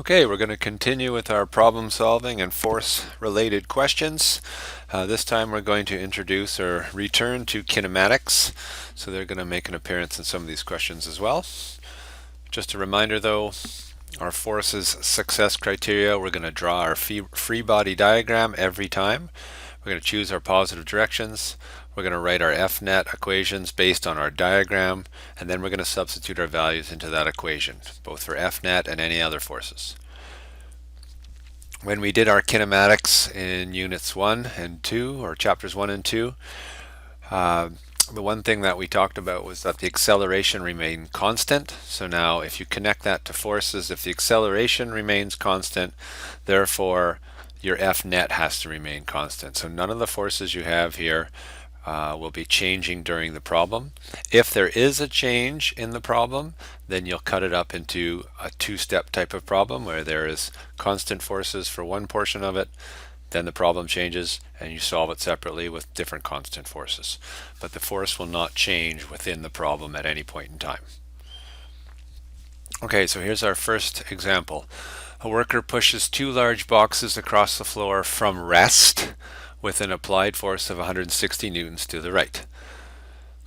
Okay, we're going to continue with our problem solving and force related questions. This time we're going to introduce or return to kinematics. So they're going to make an appearance in some of these questions as well. Just a reminder though, our forces success criteria, we're going to draw our free body diagram every time. We're going to choose our positive directions. We're going to write our F-net equations based on our diagram, and then we're going to substitute our values into that equation, both for F-net and any other forces. When we did our kinematics in units 1 and 2, or chapters 1 and 2, the one thing that we talked about was that the acceleration remained constant. So now if you connect that to forces, if the acceleration remains constant, therefore your F net has to remain constant. So none of the forces you have here will be changing during the problem. If there is a change in the problem, then you'll cut it up into a two-step type of problem where there is constant forces for one portion of it, then the problem changes and you solve it separately with different constant forces. But the force will not change within the problem at any point in time. Okay, so here's our first example. A worker pushes two large boxes across the floor from rest with an applied force of 160 newtons to the right.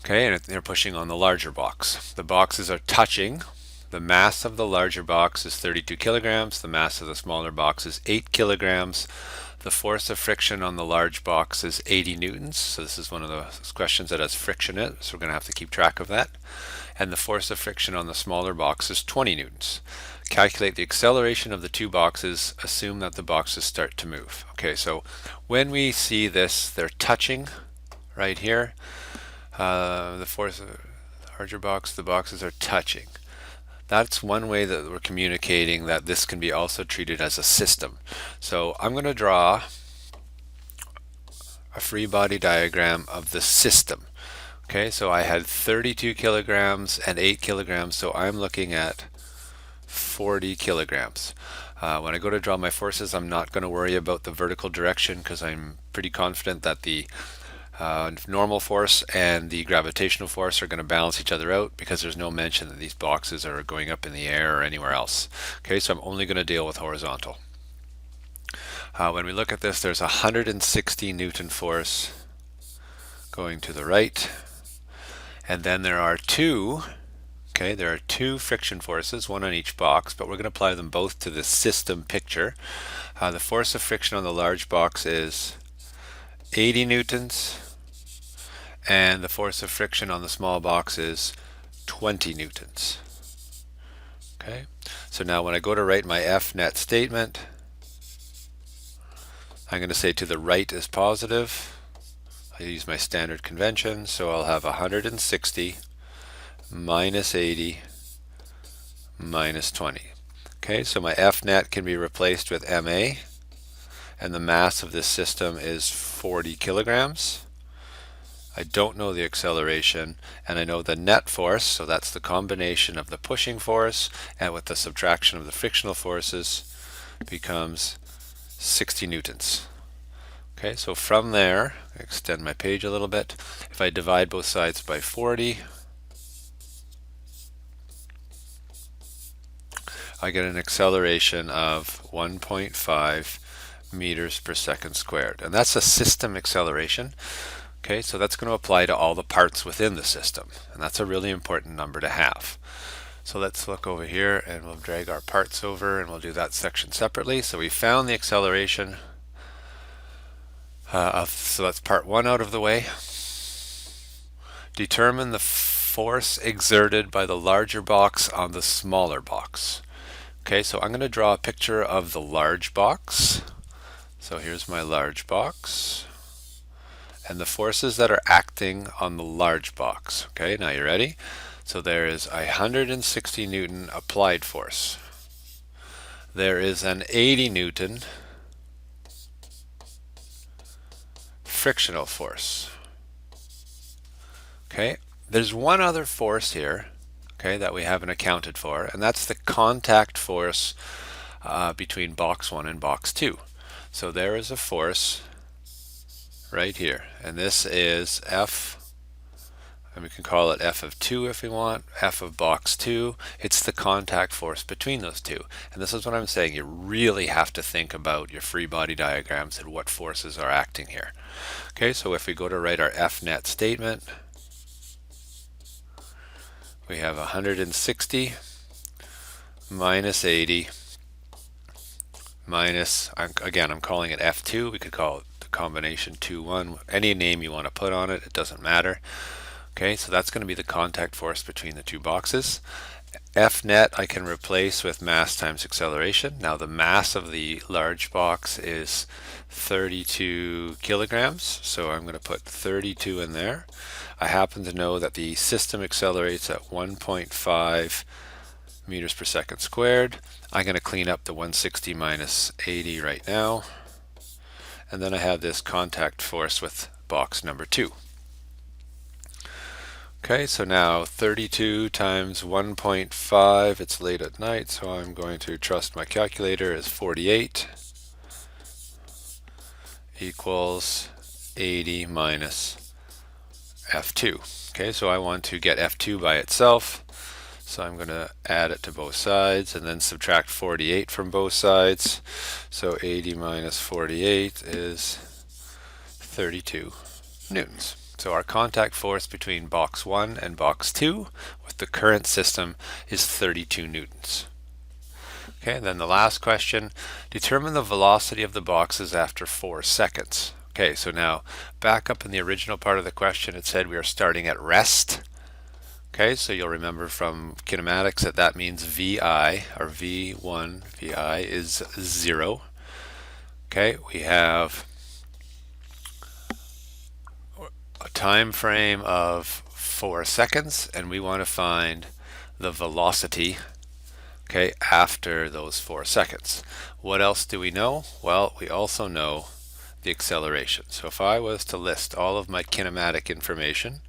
Okay, and they're pushing on the larger box. The boxes are touching. The mass of the larger box is 32 kilograms. The mass of the smaller box is 8 kilograms. The force of friction on the large box is 80 newtons. So this is one of those questions that has friction in it, so we're going to have to keep track of that. And the force of friction on the smaller box is 20 newtons. Calculate the acceleration of the two boxes. Assume that the boxes start to move. Okay, so when we see this, they're touching right here. The force of the larger box, the boxes are touching. That's one way that we're communicating that this can be also treated as a system. So I'm going to draw a free body diagram of the system. Okay, so I had 32 kilograms and 8 kilograms, so I'm looking at 40 kilograms. When I go to draw my forces, I'm not going to worry about the vertical direction because I'm pretty confident that the normal force and the gravitational force are going to balance each other out because there's no mention that these boxes are going up in the air or anywhere else. Okay, so I'm only going to deal with horizontal. When we look at this, there's 160 Newton force going to the right, and then there are two friction forces, one on each box, but we're going to apply them both to the system picture. The force of friction on the large box is 80 newtons, and the force of friction on the small box is 20 newtons. Okay, so now when I go to write my F net statement, I'm going to say to the right is positive. I use my standard convention, so I'll have 160 minus 80 minus 20. Okay, so my F net can be replaced with MA, and the mass of this system is 40 kilograms. I don't know the acceleration, and I know the net force, so that's the combination of the pushing force and with the subtraction of the frictional forces becomes 60 newtons. Okay, so from there, extend my page a little bit. If I divide both sides by 40, I get an acceleration of 1.5 meters per second squared. And that's a system acceleration. Okay, so that's going to apply to all the parts within the system. And that's a really important number to have. So let's look over here and we'll drag our parts over and we'll do that section separately. So we found the acceleration. So that's part one out of the way. Determine the force exerted by the larger box on the smaller box. Okay, so I'm going to draw a picture of the large box. So here's my large box. And the forces that are acting on the large box. Okay, now you ready? So there is a 160 Newton applied force. There is an 80 Newton frictional force. Okay, there's one other force here, okay, that we haven't accounted for, and that's the contact force between box 1 and box 2. So there is a force right here, and this is F, and we can call it F of 2 if we want, F of box 2. It's the contact force between those two. And this is what I'm saying, you really have to think about your free body diagrams and what forces are acting here. Okay, so if we go to write our F net statement, we have 160 minus 80 minus, again, I'm calling it F2. We could call it the combination 2, 1. Any name you want to put on it, it doesn't matter. Okay, so that's going to be the contact force between the two boxes. F net I can replace with mass times acceleration. Now the mass of the large box is 32 kilograms, so I'm going to put 32 in there. I happen to know that the system accelerates at 1.5 meters per second squared. I'm going to clean up the 160 minus 80 right now. And then I have this contact force with box number 2. Okay, so now 32 times 1.5, it's late at night, so I'm going to trust my calculator, is 48 equals 80 minus F2. Okay, so I want to get F2 by itself. So I'm going to add it to both sides and then subtract 48 from both sides. So 80 minus 48 is 32 newtons. So our contact force between box 1 and box 2 with the current system is 32 newtons. Okay, and then the last question, determine the velocity of the boxes after 4 seconds. Okay, so now back up in the original part of the question, it said we are starting at rest. Okay, so you'll remember from kinematics that means VI, or V1, VI is 0. Okay, we have a time frame of 4 seconds, and we want to find the velocity, okay, after those 4 seconds. What else do we know? Well, we also know the acceleration. So if I was to list all of my kinematic information,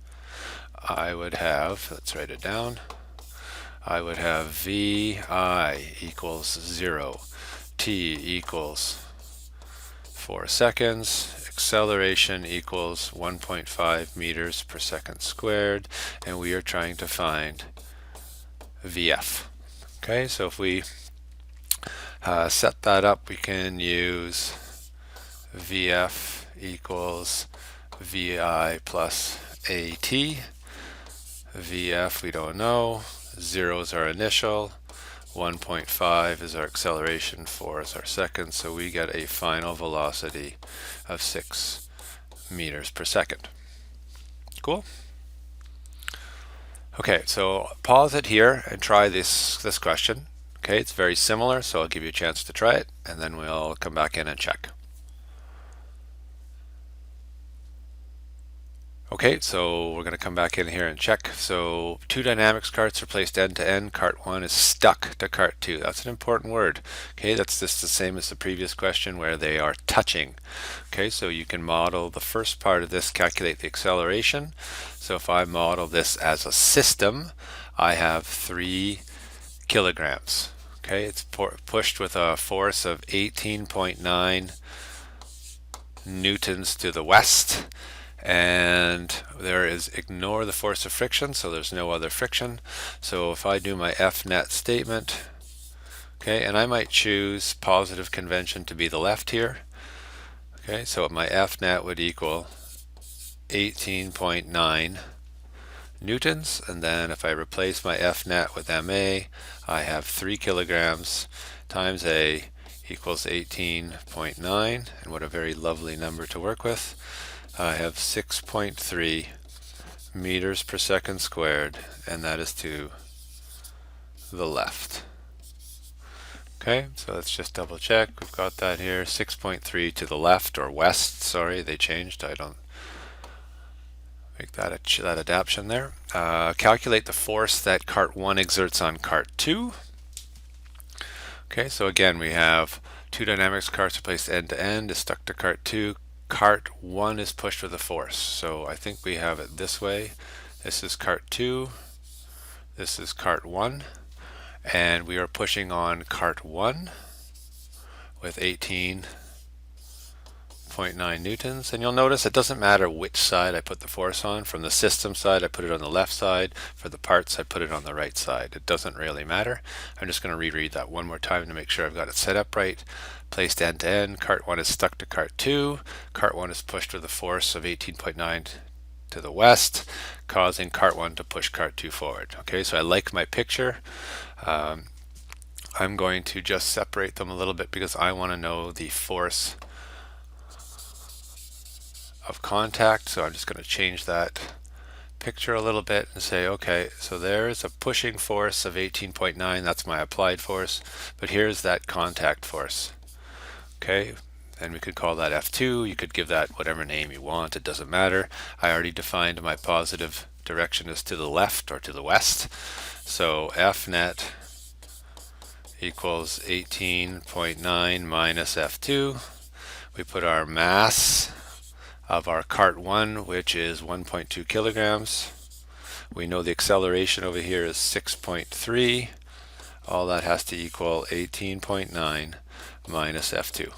I would have, let's write it down, I would have VI equals 0, T equals 4 seconds, acceleration equals 1.5 meters per second squared, and we are trying to find VF. Okay, so if we set that up, we can use VF equals VI plus AT. VF we don't know, 0 is our initial, 1.5 is our acceleration, 4 is our second, so we get a final velocity of 6 meters per second. Cool? Okay, so pause it here and try this question. Okay, it's very similar, so I'll give you a chance to try it, and then we'll come back in and check. Okay, so we're going to come back in here and check. So 2 dynamics carts are placed end to end. Cart 1 is stuck to cart 2. That's an important word. Okay, that's just the same as the previous question where they are touching. Okay, so you can model the first part of this, calculate the acceleration. So if I model this as a system, I have 3 kilograms. Okay, it's pushed with a force of 18.9 newtons to the west. And there is, ignore the force of friction, so there's no other friction. So if I do my F net statement, okay, and I might choose positive convention to be the left here. Okay, so my F net would equal 18.9 newtons, and then if I replace my F net with MA, I have 3 kilograms times A equals 18.9, and what a very lovely number to work with. I have 6.3 meters per second squared, and that is to the left. Okay, so let's just double check. We've got that here, 6.3 to the left, or west, sorry, they changed. I don't make that adaptation there. Calculate the force that cart 1 exerts on cart 2. Okay, so again, we have 2 dynamics carts are placed end to end, is stuck to cart 2. Cart 1 is pushed with a force, so I think we have it this way. This is cart 2, this is cart 1, and we are pushing on cart 1 with 18.9 18.9 newtons. And you'll notice it doesn't matter which side I put the force on. From the system side, I put it on the left side. For the parts, I put it on the right side. It doesn't really matter. I'm just going to reread that one more time to make sure I've got it set up right. Placed end to end, cart 1 is stuck to cart 2. Cart 1 is pushed with a force of 18.9 to the west, causing cart 1 to push cart 2 forward. Okay, so I like my picture. I'm going to just separate them a little bit because I want to know the force of contact. So I'm just going to change that picture a little bit and say, okay, so there's a pushing force of 18.9. That's my applied force. But here's that contact force. Okay, and we could call that F2. You could give that whatever name you want. It doesn't matter. I already defined my positive direction is to the left or to the west. So F net equals 18.9 minus F2. We put our mass of our cart 1, which is 1.2 kilograms. We know the acceleration over here is 6.3. All that has to equal 18.9 minus F2.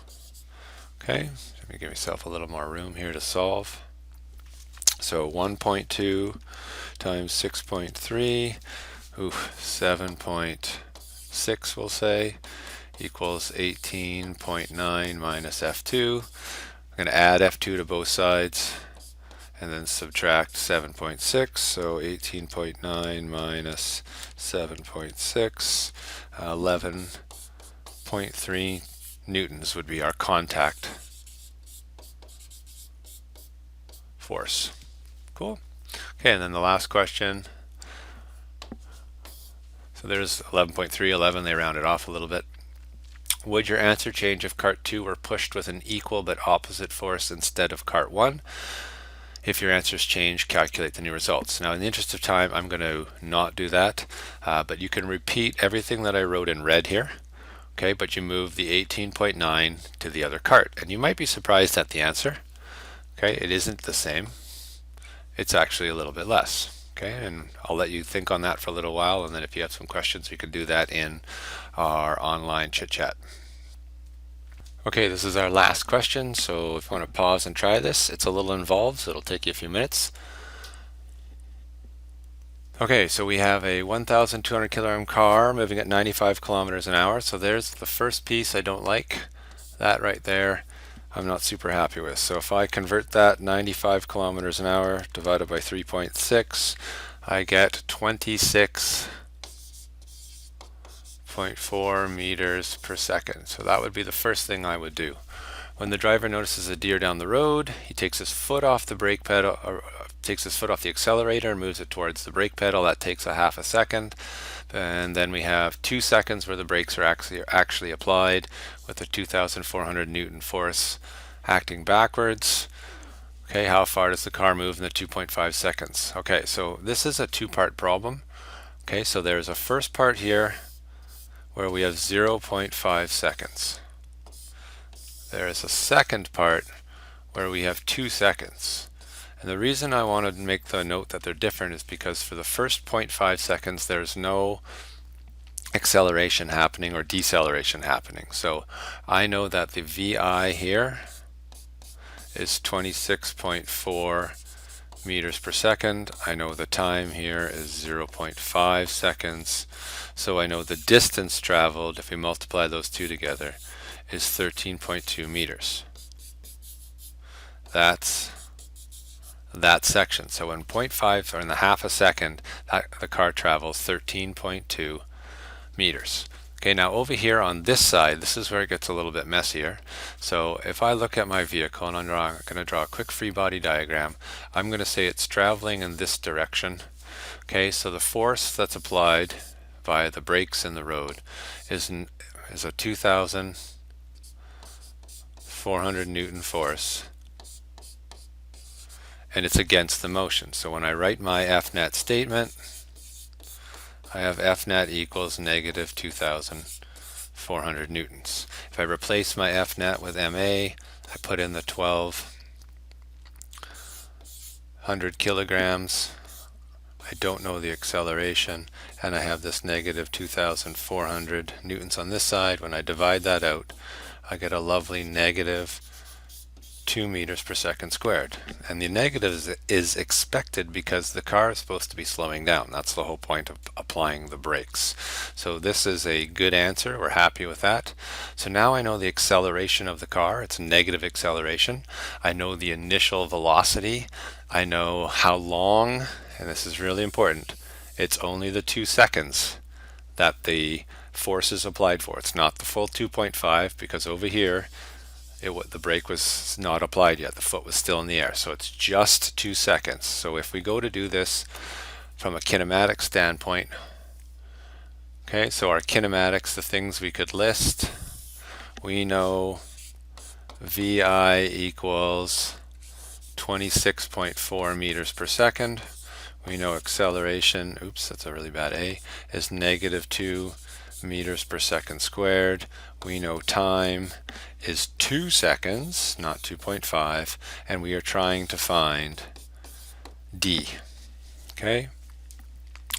Okay, let me give myself a little more room here to solve. So 1.2 times 6.3, 7.6 we'll say, equals 18.9 minus F2. I'm going to add F2 to both sides and then subtract 7.6, so 18.9 minus 7.6, 11.3 newtons would be our contact force. Cool. Okay, and then the last question. So there's 11.311, they rounded off a little bit. Would your answer change if cart 2 were pushed with an equal but opposite force instead of cart 1? If your answers change, calculate the new results. Now, in the interest of time, I'm going to not do that, but you can repeat everything that I wrote in red here. Okay, but you move the 18.9 to the other cart, and you might be surprised at the answer. Okay, it isn't the same. It's actually a little bit less. Okay, and I'll let you think on that for a little while, and then if you have some questions, we can do that in our online chit chat. Okay, this is our last question, so if you want to pause and try this, it's a little involved, so it'll take you a few minutes. Okay, so we have a 1,200 kilogram car moving at 95 kilometers an hour. So there's the first piece I don't like. That right there, I'm not super happy with. So if I convert that 95 kilometers an hour divided by 3.6, I get 26.4 meters per second. So that would be the first thing I would do. When the driver notices a deer down the road, he takes his foot off the brake pedal, or takes his foot off the accelerator and moves it towards the brake pedal. That takes a half a second. And then we have 2 seconds where the brakes are actually applied with a 2,400 Newton force acting backwards. Okay, how far does the car move in the 2.5 seconds? Okay, so this is a two-part problem. Okay, so there's a first part here where we have 0.5 seconds. There is a second part where we have 2 seconds. And the reason I want to make the note that they're different is because for the first 0.5 seconds there's no acceleration happening or deceleration happening. So I know that the VI here is 26.4 meters per second. I know the time here is 0.5 seconds. So I know the distance traveled, if we multiply those two together, is 13.2 meters. That's that section. So in 0.5 or in the half a second, the car travels 13.2 meters. Okay, now over here on this side, this is where it gets a little bit messier. So if I look at my vehicle and I'm going to draw a quick free body diagram, I'm going to say it's traveling in this direction. Okay, so the force that's applied via the brakes in the road is a 2,400 Newton force, and it's against the motion. So when I write my F net statement, I have F net equals negative 2,400 newtons. If I replace my F net with MA, I put in the 1,200 kilograms. I don't know the acceleration, and I have this negative 2,400 newtons on this side. When I divide that out, I get a lovely negative 2 meters per second squared. And the negative is expected because the car is supposed to be slowing down. That's the whole point of applying the brakes. So this is a good answer. We're happy with that. So now I know the acceleration of the car. It's negative acceleration. I know the initial velocity. I know how long, and this is really important, it's only the 2 seconds that the force is applied for. It's not the full 2.5 because over here the brake was not applied yet. The foot was still in the air. So it's just 2 seconds. So if we go to do this from a kinematic standpoint, okay, so our kinematics, the things we could list, we know VI equals 26.4 meters per second. We know acceleration, oops, that's a really bad A, is negative 2 meters per second squared. We know time is 2 seconds, not 2.5, and we are trying to find D. Okay,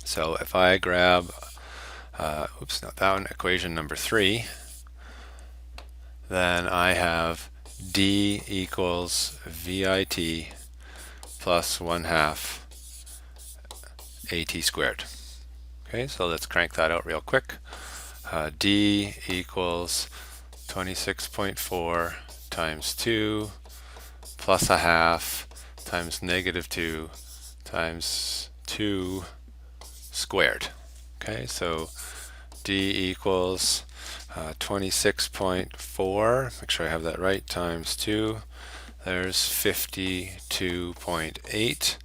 so if I grab, oops, not that one, equation number 3, then I have D equals VIT plus 1/2 AT squared. Okay, so let's crank that out real quick. D equals 26.4 times 2 plus 1/2 times negative 2 times 2 squared. Okay, so D equals 26.4, make sure I have that right, times 2. There's 52.8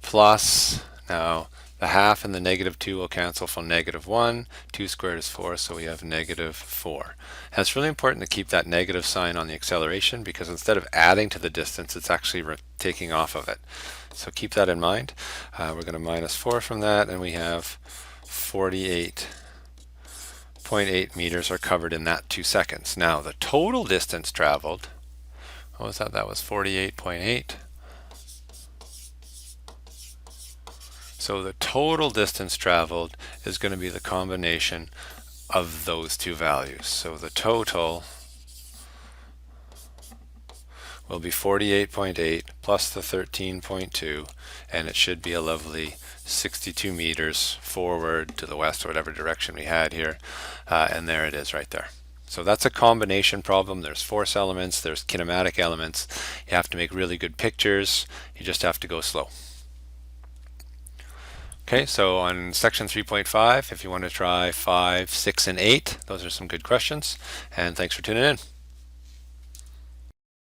plus, now the half and the negative 2 will cancel for negative 1. 2 squared is 4, so we have negative 4. And it's really important to keep that negative sign on the acceleration because instead of adding to the distance, it's actually taking off of it. So keep that in mind. We're going to minus 4 from that, and we have 48.8 meters are covered in that 2 seconds. Now the total distance traveled, what was that? That was 48.8. So the total distance traveled is going to be the combination of those two values. So the total will be 48.8 plus the 13.2, and it should be a lovely 62 meters forward to the west or whatever direction we had here, and there it is right there. So that's a combination problem. There's force elements, there's kinematic elements. You have to make really good pictures. You just have to go slow. Okay, so on section 3.5, if you want to try 5, 6, and 8, those are some good questions. And thanks for tuning in.